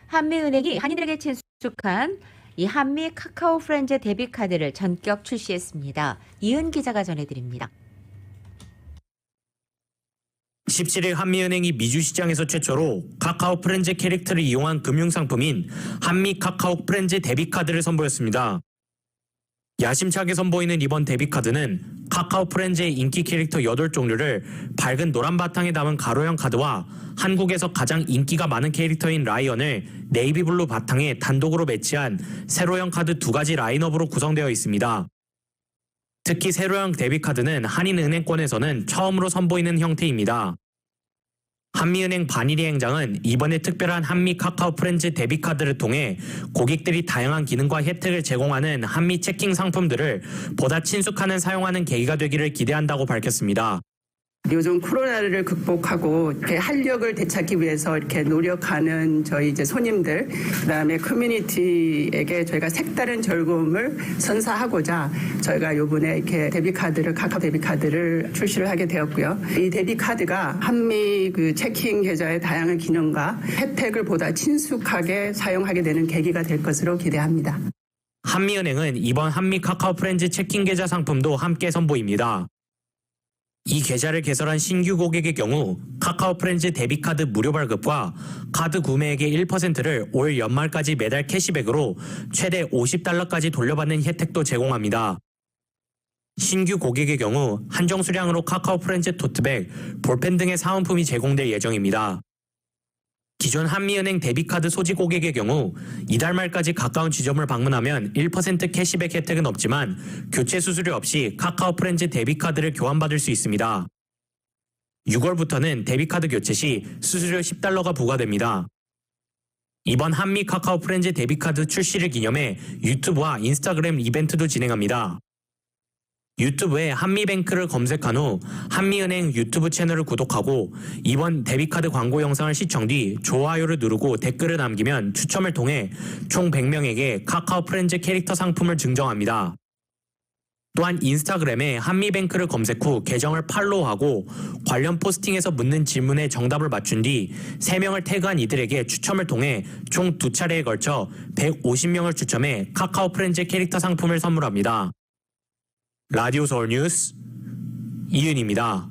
한미은행이 한인들에게 친숙한 이 한미 카카오 프렌즈 데뷔 카드를 전격 출시했습니다. 이은 기자가 전해드립니다. 17일 한미은행이 미주 시장에서 최초로 카카오 프렌즈 캐릭터를 이용한 금융상품인 한미 카카오 프렌즈 데뷔 카드를 선보였습니다. 야심차게 선보이는 이번 데뷔카드는 카카오 프렌즈의 인기 캐릭터 8종류를 밝은 노란 바탕에 담은 가로형 카드와 한국에서 가장 인기가 많은 캐릭터인 라이언을 네이비블루 바탕에 단독으로 매치한 세로형 카드 2가지 라인업으로 구성되어 있습니다. 특히 세로형 데뷔카드는 한인은행권에서는 처음으로 선보이는 형태입니다. 한미은행 반일이 행장은 이번에 특별한 한미 카카오 프렌즈 데뷔카드를 통해 고객들이 다양한 기능과 혜택을 제공하는 한미 체킹 상품들을 보다 친숙하게 사용하는 계기가 되기를 기대한다고 밝혔습니다. 요즘 코로나를 극복하고 이렇게 활력을 되찾기 위해서 이렇게 노력하는 저희 이제 손님들, 그다음에 커뮤니티에게 저희가 색다른 즐거움을 선사하고자 저희가 이번에 이렇게 카카오 데뷔카드를 출시를 하게 되었고요. 이 데뷔카드가 한미 그 체킹 계좌의 다양한 기능과 혜택을 보다 친숙하게 사용하게 되는 계기가 될 것으로 기대합니다. 한미은행은 이번 한미 카카오 프렌즈 체킹 계좌 상품도 함께 선보입니다. 이 계좌를 개설한 신규 고객의 경우 카카오 프렌즈 데뷔카드 무료 발급과 카드 구매액의 1%를 올 연말까지 매달 캐시백으로 최대 $50까지 돌려받는 혜택도 제공합니다. 신규 고객의 경우 한정 수량으로 카카오 프렌즈 토트백, 볼펜 등의 사은품이 제공될 예정입니다. 기존 한미은행 데뷔카드 소지 고객의 경우 이달 말까지 가까운 지점을 방문하면 1% 캐시백 혜택은 없지만 교체 수수료 없이 카카오 프렌즈 데뷔카드를 교환받을 수 있습니다. 6월부터는 데뷔카드 교체 시 수수료 $10가 부과됩니다. 이번 한미 카카오 프렌즈 데뷔카드 출시를 기념해 유튜브와 인스타그램 이벤트도 진행합니다. 유튜브에 한미뱅크를 검색한 후 한미은행 유튜브 채널을 구독하고 이번 데뷔카드 광고 영상을 시청 뒤 좋아요를 누르고 댓글을 남기면 추첨을 통해 총 100명에게 카카오 프렌즈 캐릭터 상품을 증정합니다. 또한 인스타그램에 한미뱅크를 검색 후 계정을 팔로우하고 관련 포스팅에서 묻는 질문에 정답을 맞춘 뒤 3명을 태그한 이들에게 추첨을 통해 총 2차례에 걸쳐 150명을 추첨해 카카오 프렌즈 캐릭터 상품을 선물합니다. 라디오 서울 뉴스 이윤입니다.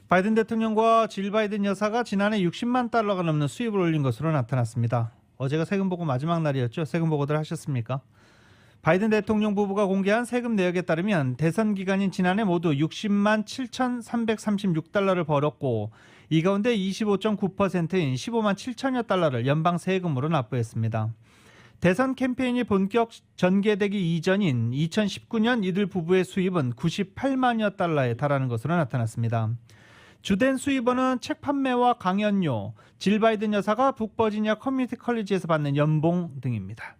바이든 대통령과 질 바이든 여사가 지난해 $60만 넘는 수입을 올린 것으로 나타났습니다. 어제가 세금 보고 마지막 날이었죠. 세금 보고들 하셨습니까? 바이든 대통령 부부가 공개한 세금 내역에 따르면 대선 기간인 지난해 모두 $60만 7,336를 벌었고 이 가운데 25.9%인 $15만 7천여 달러를 연방 세금으로 납부했습니다. 대선 캠페인이 본격 전개되기 이전인 2019년 이들 부부의 수입은 $98만여 달러에 달하는 것으로 나타났습니다. 주된 수입원은 책 판매와 강연료, 질 바이든 여사가 북버지니아 커뮤니티 컬리지에서 받는 연봉 등입니다.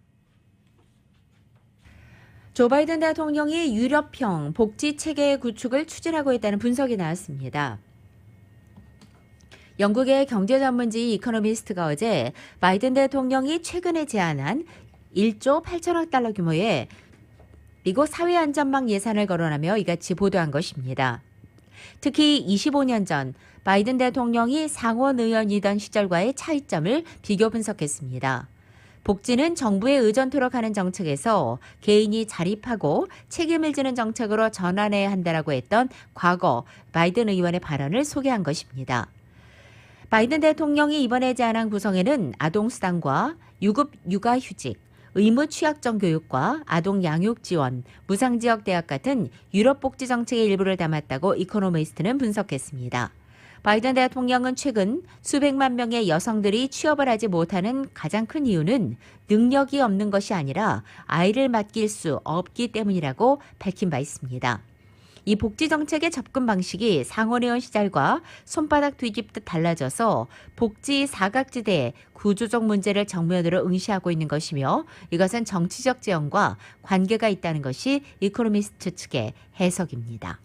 조 바이든 대통령이 유럽형 복지 체계 구축을 추진하고 있다는 분석이 나왔습니다. 영국의 경제 전문지 이코노미스트가 어제 바이든 대통령이 최근에 제안한 1조 8천억 달러 규모의 미국 사회안전망 예산을 거론하며 이같이 보도한 것입니다. 특히 25년 전 바이든 대통령이 상원 의원이던 시절과의 차이점을 비교 분석했습니다. 복지는 정부에 의존토록 하는 정책에서 개인이 자립하고 책임을 지는 정책으로 전환해야 한다라고 했던 과거 바이든 의원의 발언을 소개한 것입니다. 바이든 대통령이 이번에 제안한 구성에는 아동수당과 유급 육아휴직, 의무 취약점 교육과 아동 양육 지원, 무상지역 대학 같은 유럽 복지 정책의 일부를 담았다고 이코노미스트는 분석했습니다. 바이든 대통령은 최근 수백만 명의 여성들이 취업을 하지 못하는 가장 큰 이유는 능력이 없는 것이 아니라 아이를 맡길 수 없기 때문이라고 밝힌 바 있습니다. 이 복지 정책의 접근 방식이 상원의원 시절과 손바닥 뒤집듯 달라져서 복지 사각지대의 구조적 문제를 정면으로 응시하고 있는 것이며 이것은 정치적 지형과 관계가 있다는 것이 이코노미스트 측의 해석입니다.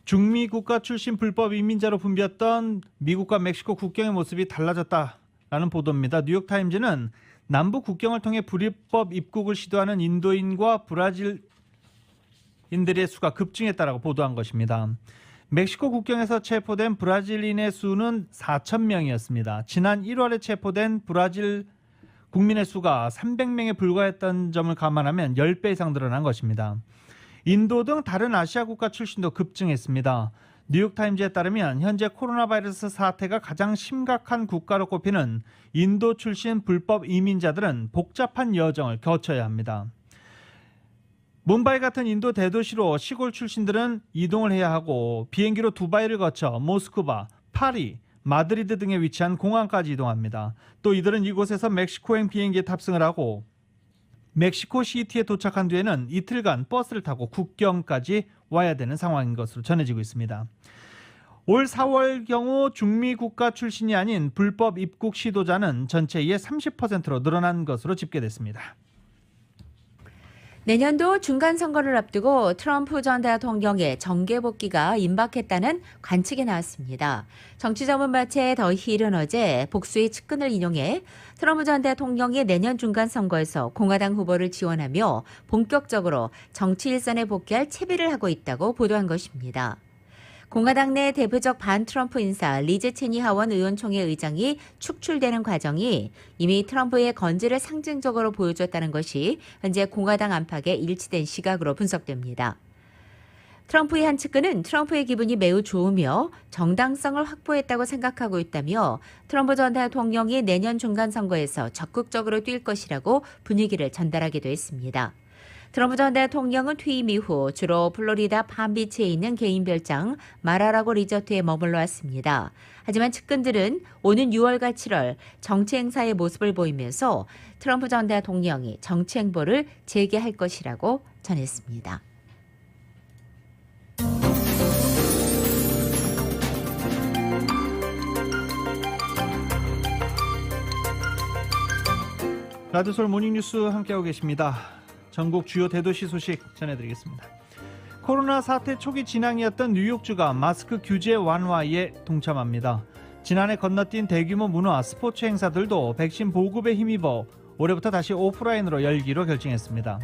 중미 국가 출신 불법 이민자로 붐볐던 미국과 멕시코 국경의 모습이 달라졌다라는 보도입니다. 뉴욕타임즈는 남북 국경을 통해 불법 입국을 시도하는 인도인과 브라질인들의 수가 급증했다라고 보도한 것입니다. 멕시코 국경에서 체포된 브라질인의 수는 4,000명이었습니다. 지난 1월에 체포된 브라질 국민의 수가 300명에 불과했던 점을 감안하면 10배 이상 늘어난 것입니다. 인도 등 다른 아시아 국가 출신도 급증했습니다. 뉴욕타임즈에 따르면 현재 코로나 바이러스 사태가 가장 심각한 국가로 꼽히는 인도 출신 불법 이민자들은 복잡한 여정을 거쳐야 합니다. 뭄바이 같은 인도 대도시로 시골 출신들은 이동을 해야 하고 비행기로 두바이를 거쳐 모스크바, 파리, 마드리드 등에 위치한 공항까지 이동합니다. 또 이들은 이곳에서 멕시코행 비행기에 탑승을 하고 멕시코 시티에 도착한 뒤에는 이틀간 버스를 타고 국경까지 와야 되는 상황인 것으로 전해지고 있습니다. 올 4월 경우 중미 국가 출신이 아닌 불법 입국 시도자는 전체의 30%로 늘어난 것으로 집계됐습니다. 내년도 중간선거를 앞두고 트럼프 전 대통령의 정계 복귀가 임박했다는 관측이 나왔습니다. 정치전문마체 더 힐은 어제 복수의 측근을 인용해 트럼프 전 대통령이 내년 중간선거에서 공화당 후보를 지원하며 본격적으로 정치 일선에 복귀할 채비를 하고 있다고 보도한 것입니다. 공화당 내 대표적 반트럼프 인사 리즈 체니 하원 의원총회 의장이 축출되는 과정이 이미 트럼프의 건재를 상징적으로 보여줬다는 것이 현재 공화당 안팎에 일치된 시각으로 분석됩니다. 트럼프의 한 측근은 트럼프의 기분이 매우 좋으며 정당성을 확보했다고 생각하고 있다며 트럼프 전 대통령이 내년 중간선거에서 적극적으로 뛸 것이라고 분위기를 전달하기도 했습니다. 트럼프 전 대통령은 퇴임 이후 주로 플로리다 palm비치에 있는 개인 별장 마라라고 리조트에 머물러 왔습니다. 하지만 측근들은 오는 6월과 7월 정치 행사의 모습을 보이면서 트럼프 전 대통령이 정치 행보를 재개할 것이라고 전했습니다. 라디오서울 모닝뉴스 함께하고 계십니다. 전국 주요 대도시 소식 전해드리겠습니다. 코로나 사태 초기 진앙이었던 뉴욕주가 마스크 규제 완화에 동참합니다. 지난해 건너뛴 대규모 문화, 스포츠 행사들도 백신 보급에 힘입어 올해부터 다시 오프라인으로 열기로 결정했습니다.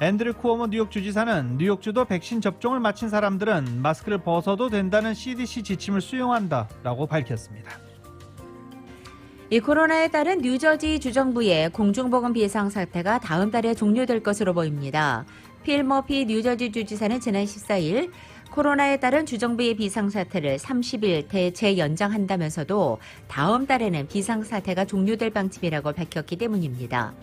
앤드류 쿠오모 뉴욕 주지사는 뉴욕주도 백신 접종을 마친 사람들은 마스크를 벗어도 된다는 CDC 지침을 수용한다라고 밝혔습니다. 이 코로나에 따른 뉴저지 주정부의 공중보건 비상사태가 다음 달에 종료될 것으로 보입니다. 필 머피 뉴저지 주지사는 지난 14일 코로나에 따른 주정부의 비상사태를 30일 재연장한다면서도 다음 달에는 비상사태가 종료될 방침이라고 밝혔기 때문입니다.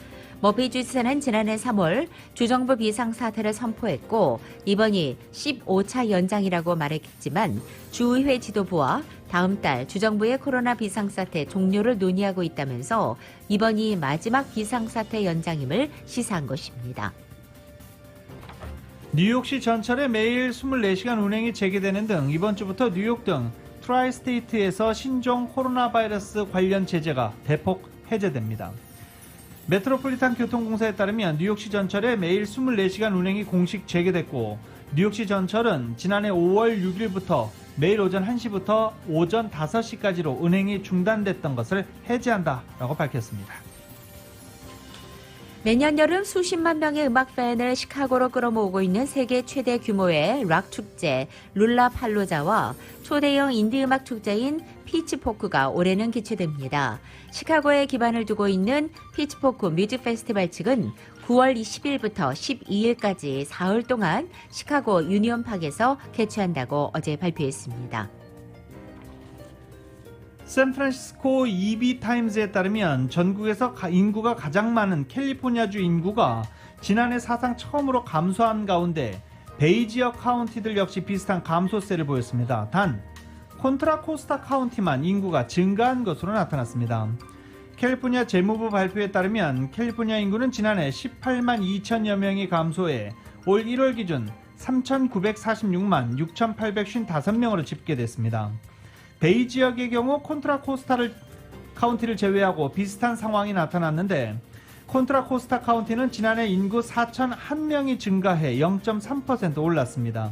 머피 주지사는 지난해 3월 주정부 비상사태를 선포했고 이번이 15차 연장이라고 말했지만 주의회 지도부와 다음 달 주정부의 코로나 비상사태 종료를 논의하고 있다면서 이번이 마지막 비상사태 연장임을 시사한 것입니다. 뉴욕시 전철에 매일 24시간 운행이 재개되는 등 이번 주부터 뉴욕 등 트라이스테이트에서 신종 코로나 바이러스 관련 제재가 대폭 해제됩니다. 메트로폴리탄 교통공사에 따르면 뉴욕시 전철에 매일 24시간 운행이 공식 재개됐고 뉴욕시 전철은 지난해 5월 6일부터 매일 오전 1시부터 오전 5시까지로 운행이 중단됐던 것을 해제한다라고 밝혔습니다. 매년 여름 수십만 명의 음악 팬을 시카고로 끌어모으고 있는 세계 최대 규모의 락 축제 룰라팔로자와 초대형 인디 음악 축제인 피치포크가 올해는 개최됩니다. 시카고에 기반을 두고 있는 피치포크 뮤직 페스티벌 측은 9월 20일부터 12일까지 사흘 동안 시카고 유니온팍에서 개최한다고 어제 발표했습니다. 샌프란시스코 EB타임즈에 따르면 전국에서 인구가 가장 많은 캘리포니아주 인구가 지난해 사상 처음으로 감소한 가운데 베이지어 카운티들 역시 비슷한 감소세를 보였습니다. 단 콘트라코스타 카운티만 인구가 증가한 것으로 나타났습니다. 캘리포니아 재무부 발표에 따르면 캘리포니아 인구는 지난해 18만 2천여 명이 감소해 올 1월 기준 3,946만 6,855명으로 집계됐습니다. 베이 지역의 경우 콘트라코스타 카운티를 제외하고 비슷한 상황이 나타났는데 콘트라코스타 카운티는 지난해 인구 4,001명이 증가해 0.3% 올랐습니다.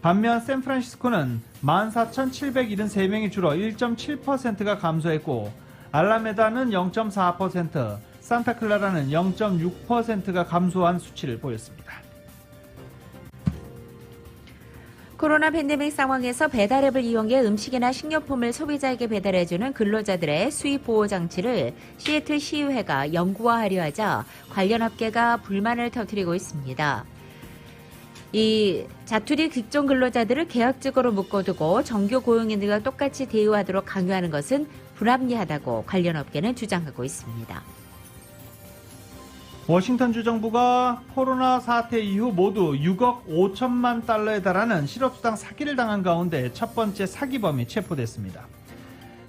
반면 샌프란시스코는 14,773명이 줄어 1.7%가 감소했고 알라메다는 0.4%, 산타클라라는 0.6%가 감소한 수치를 보였습니다. 코로나 팬데믹 상황에서 배달앱을 이용해 음식이나 식료품을 소비자에게 배달해주는 근로자들의 수입 보호 장치를 시애틀 시의회가 영구화하려 하자 관련 업계가 불만을 터뜨리고 있습니다. 이 자투리 직종 근로자들을 계약직으로 묶어두고 정규 고용인들과 똑같이 대우하도록 강요하는 것은 불합리하다고 관련 업계는 주장하고 있습니다. 워싱턴주 정부가 코로나 사태 이후 모두 6억 5천만 달러에 달하는 실업수당 사기를 당한 가운데 첫 번째 사기범이 체포됐습니다.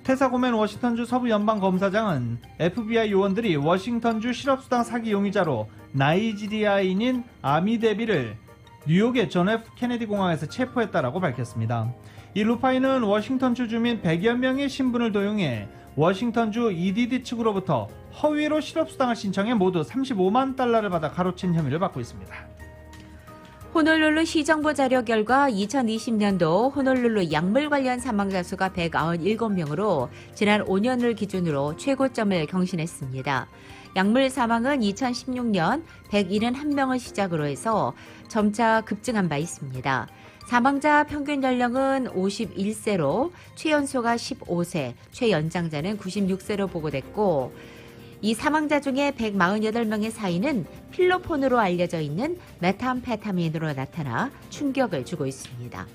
테사 고멘 워싱턴주 서부연방검사장은 FBI 요원들이 워싱턴주 실업수당 사기 용의자로 나이지리아인인 아미 데비를 뉴욕의 존 F 케네디 공항에서 체포했다라고 밝혔습니다. 이 루파인은 워싱턴주 주민 100여 명의 신분을 도용해 워싱턴주 EDD 측으로부터 허위로 실업수당을 신청해 모두 35만 달러를 받아 가로챈 혐의를 받고 있습니다. 호놀룰루 시정부 자료 결과 2020년도 호놀룰루 약물 관련 사망자 수가 197명으로 지난 5년을 기준으로 최고점을 경신했습니다. 약물 사망은 2016년 171명을 시작으로 해서 점차 급증한 바 있습니다. 사망자 평균 연령은 51세로 최연소가 15세, 최연장자는 96세로 보고됐고 이 사망자 중에 148명의 사인은 필로폰으로 알려져 있는 메탐페타민으로 나타나 충격을 주고 있습니다.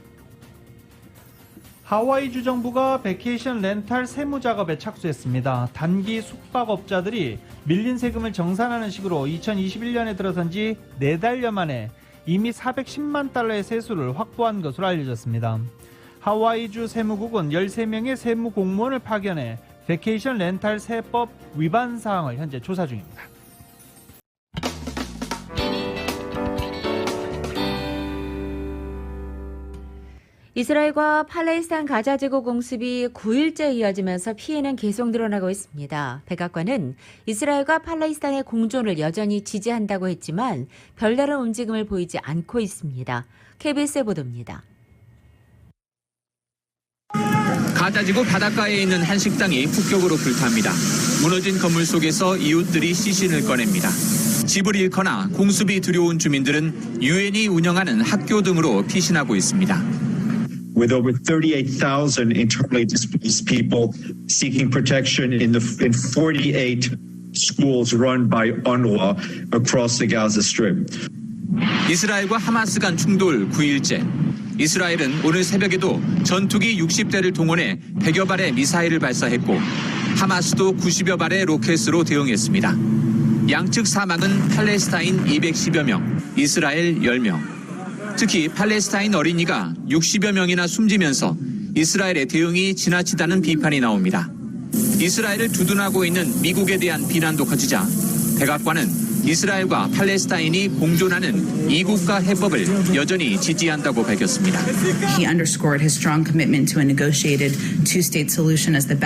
하와이주 정부가 베케이션 렌탈 세무 작업에 착수했습니다. 단기 숙박업자들이 밀린 세금을 정산하는 식으로 2021년에 들어선 지 4달여 만에 이미 410만 달러의 세수를 확보한 것으로 알려졌습니다. 하와이주 세무국은 13명의 세무 공무원을 파견해 베케이션 렌탈 세법 위반 사항을 현재 조사 중입니다. 이스라엘과 팔레스타인 가자지구 공습이 9일째 이어지면서 피해는 계속 늘어나고 있습니다. 백악관은 이스라엘과 팔레스타인의 공존을 여전히 지지한다고 했지만 별다른 움직임을 보이지 않고 있습니다. KBS의 보도입니다. 가자지구 바닷가에 있는 한 식당이 폭격으로 불탑니다. 무너진 건물 속에서 이웃들이 시신을 꺼냅니다. 집을 잃거나 공습이 두려운 주민들은 유엔이 운영하는 학교 등으로 피신하고 있습니다. With over 38,000 internally displaced people seeking protection in 48 schools run by UNRWA across the Gaza Strip. 이스라엘과 하마스 간 충돌 9일째. 이스라엘은 오늘 새벽에도 전투기 60대를 동원해 100여 발의 미사일을 발사했고 하마스도 90여 발의 로켓으로 대응했습니다. 양측 사망은 팔레스타인 210여 명, 이스라엘 10명. 특히 팔레스타인 어린이가 60여 명이나 숨지면서 이스라엘의 대응이 지나치다는 비판이 나옵니다. 이스라엘을 두둔하고 있는 미국에 대한 비난도 커지자 백악관은 이스라엘과 팔레스타인이 공존하는 이국가 해법을 여전히 지지한다고 밝혔습니다. He underscored his strong commitment to a negotiated two-state solution as the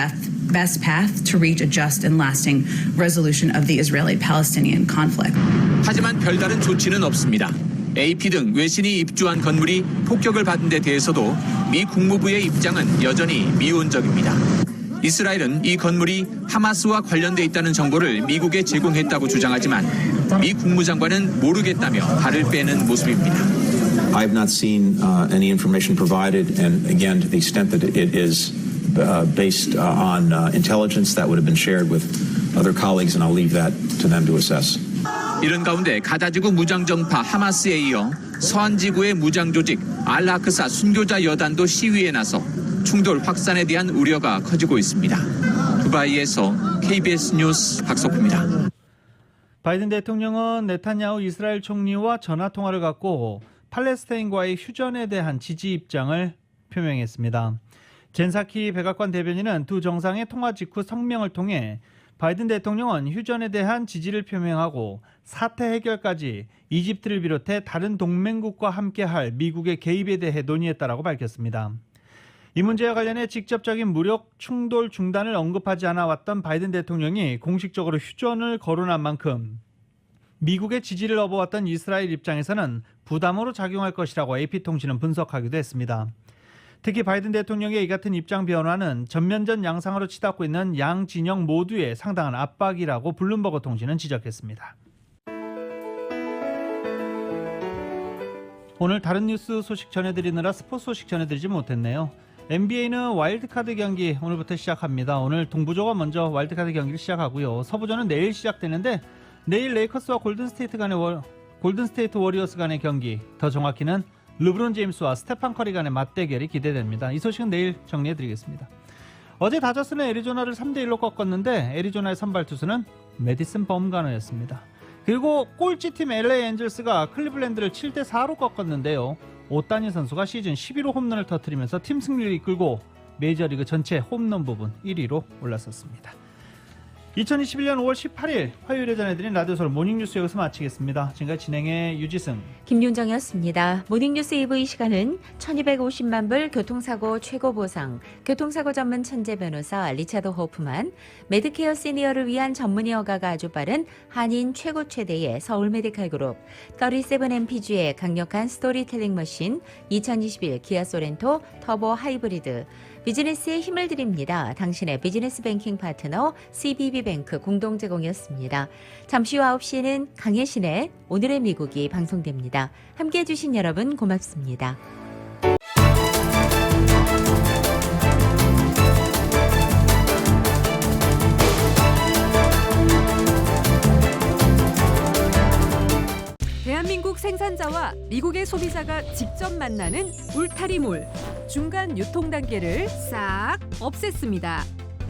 best path to reach a just and lasting resolution of the Israeli-Palestinian conflict. 하지만 별다른 조치는 없습니다. AP 등 외신이 입주한 건물이 폭격을 받은 데 대해서도 미 국무부의 입장은 여전히 미온적입니다. 이스라엘은 이 건물이 하마스와 관련돼 있다는 정보를 미국에 제공했다고 주장하지만 미 국무장관은 모르겠다며 발을 빼는 모습입니다. I have not seen any information provided, and again, to the extent that it is based on intelligence that would have been shared with other colleagues, and I'll leave that to them to assess. 이런 가운데 가자지구 무장정파 하마스에 이어 서한지구의 무장조직 알라크사 순교자 여단도 시위에 나서 충돌 확산에 대한 우려가 커지고 있습니다. 두바이에서 KBS 뉴스 박석호입니다. 바이든 대통령은 네타냐후 이스라엘 총리와 전화통화를 갖고 팔레스타인과의 휴전에 대한 지지 입장을 표명했습니다. 젠사키 백악관 대변인은 두 정상의 통화 직후 성명을 통해 바이든 대통령은 휴전에 대한 지지를 표명하고 사태 해결까지 이집트를 비롯해 다른 동맹국과 함께할 미국의 개입에 대해 논의했다라고 밝혔습니다. 이 문제와 관련해 직접적인 무력 충돌 중단을 언급하지 않아 왔던 바이든 대통령이 공식적으로 휴전을 거론한 만큼 미국의 지지를 얻어왔던 이스라엘 입장에서는 부담으로 작용할 것이라고 AP통신은 분석하기도 했습니다. 특히 바이든 대통령의 이 같은 입장 변화는 전면전 양상으로 치닫고 있는 양 진영 모두의 상당한 압박이라고 블룸버그 통신은 지적했습니다. 오늘 다른 뉴스 소식 전해드리느라 스포츠 소식 전해드리지 못했네요. NBA는 와일드카드 경기 오늘부터 시작합니다. 오늘 동부조가 먼저 와일드카드 경기를 시작하고요. 서부조는 내일 시작되는데 내일 레이커스와 골든스테이트 간의 골든스테이트 워리어스 간의 경기, 더 정확히는 르브론 제임스와 스테판 커리 간의 맞대결이 기대됩니다. 이 소식은 내일 정리해드리겠습니다. 어제 다저스는 애리조나를 3대1로 꺾었는데 애리조나의 선발 투수는 메디슨 범가너였습니다. 그리고 꼴찌팀 LA 엔젤스가 클리블랜드를 7대4로 꺾었는데요. 오타니 선수가 시즌 11호 홈런을 터뜨리면서 팀 승리를 이끌고 메이저리그 전체 홈런 부분 1위로 올랐었습니다. 2021년 5월 18일 화요일에 전해드린 라디오 서울 모닝뉴스 여기서 마치겠습니다. 지금까지 진행의 유지승, 김윤정이었습니다. 모닝뉴스 2부 이 시간은 1250만 불 교통사고 최고 보상, 교통사고 전문 천재 변호사 리차드 호프만, 메드케어 시니어를 위한 전문의 허가가 아주 빠른 한인 최고 최대의 서울 메디칼 그룹, 37MPG의 강력한 스토리텔링 머신, 2021 기아 소렌토 터보 하이브리드, 비즈니스에 힘을 드립니다. 당신의 비즈니스 뱅킹 파트너 CBB뱅크 공동 제공이었습니다. 잠시 후 9시에는 강혜신의 오늘의 미국이 방송됩니다. 함께해 주신 여러분 고맙습니다. 대한민국 생산자와 미국의 소비자가 직접 만나는 울타리몰. 중간 유통 단계를 싹 없앴습니다.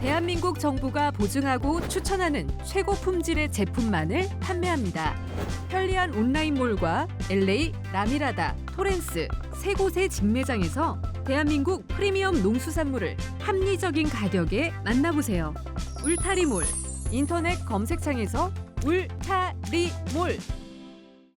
대한민국 정부가 보증하고 추천하는 최고 품질의 제품만을 판매합니다. 편리한 온라인몰과 LA, 라미라다, 토렌스 세 곳의 직매장에서 대한민국 프리미엄 농수산물을 합리적인 가격에 만나보세요. 울타리몰. 인터넷 검색창에서 울타리몰